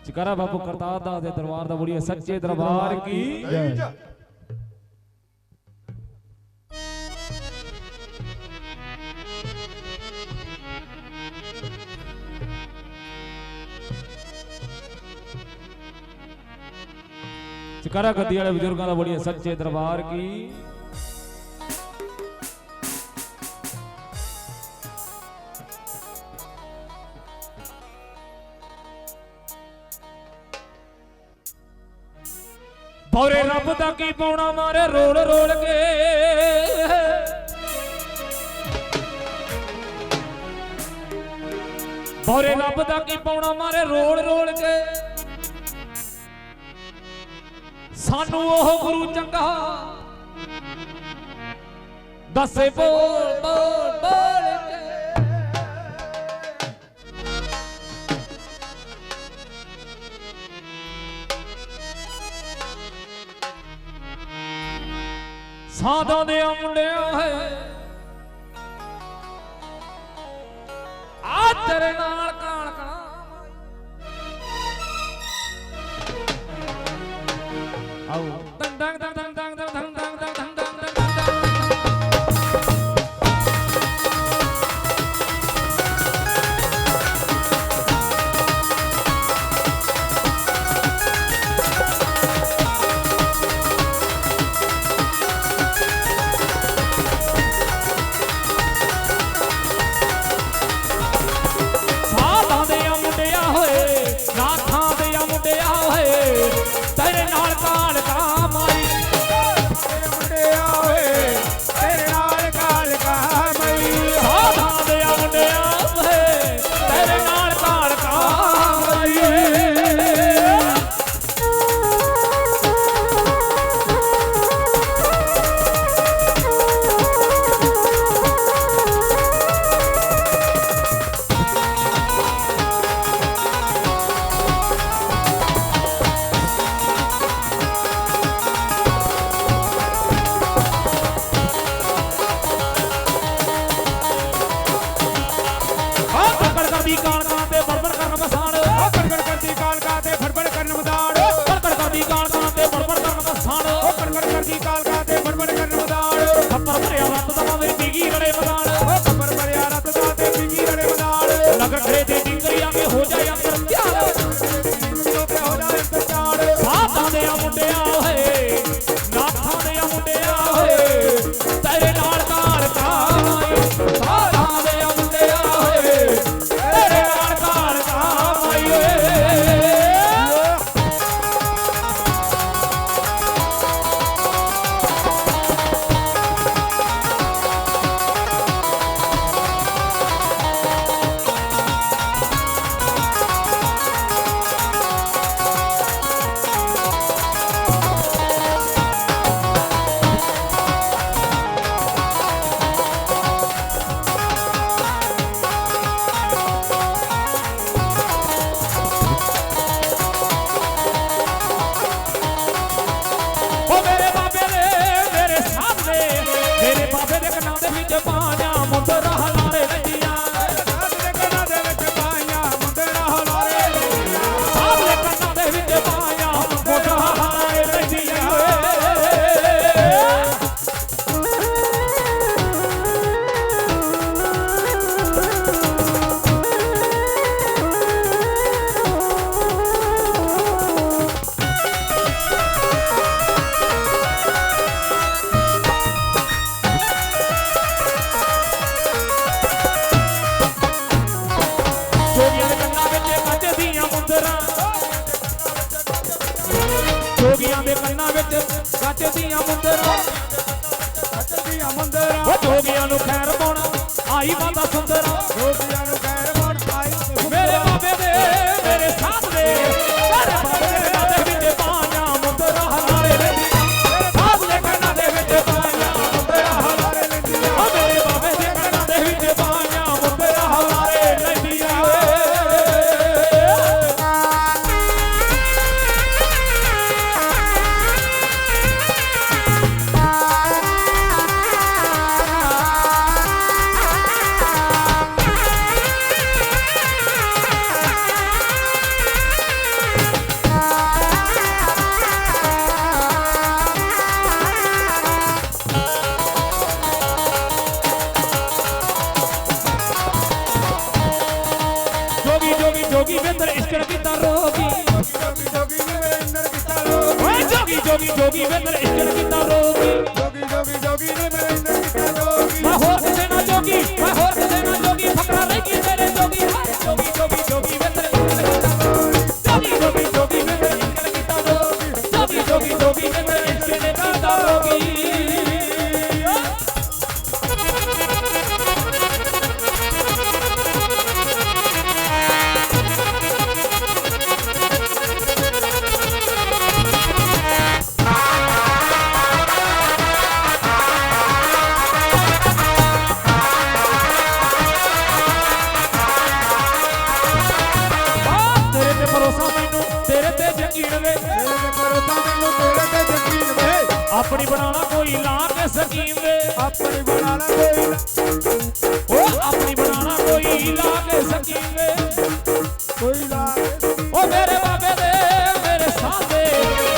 जयकारा बापू करतार दास दे दरबार दा बोलिए सच्चे दरबार की जय। जयकारा गद्दी वाले बुजुर्गों दा बोलिए सच्चे दरबार की। भौरे रब दा की पौना मारे रोल रोल के भौरे रब दा की पौना मारे रोल रोल के सानू ओह गुरु चंगा दसे बोल बोल बोल के सादा दे मुंडिया है आ तेरे नाल काल कणा आओ दंग दंग दंग दंग दंग दंग दंग दंग दंग जोगियां नु खैर पाउणा आई माता सुंदरा जोगियां नु खैर पाउणा आई मेरे बाबे दे मेरे साथ दे मेरे बाबे दे कन्ना दे विच पाया मुंदरा हलारे लैंदियां मेरे साथ दे कन्ना दे विच पाया मुंदरा हलारे लैंदियां मेरे बाबे दे कन्ना दे विच पाया मुंदरा हलारे लैंदियां इश्क कीता रोगी जोगी जोगी ने मेरे अंदर किता रोगी ओए जोगी जोगी जोगी वे तेरे इश्क कीता रोगी जोगी जोगी जोगी ने मेरे अंदर किता रोगी मैं होर किसे ना जोगी मैं होर किसे ना जोगी फकरा रही तेरे जोगी हाय जोगी जोगी जोगी वे तेरे इश्क कीता रोगी जोगी जोगी जोगी वे तेरे इश्क कीता रोगी जोगी जोगी जोगी वे तेरे इश्क कीता रोगी भरोसा मैनू तेरे ते यकीन वे भरोसा मैनू तेरे ते यकीन वे अपनी बनाना कोई ला के सकीम वे अपनी बनाना कोई ओ अपनी बनाना कोई ला के सकीम वे ला ओ मेरे बाबे दे मेरे साथे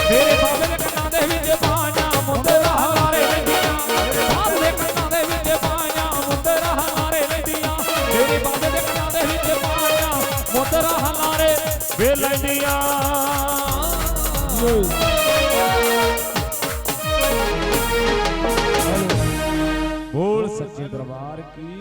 मेरे बाबे दे कन्ना दे विच बाणा मुंदरा हलारे लैंदियां मेरे बाबे दे कन्ना दे विच बाणा मुंदरा हलारे लैंदियां मेरे बाबे दे कन्ना दे विच बाणा मुंदरा हलारे वे लैंदियां बोल सच्चे दरबार की।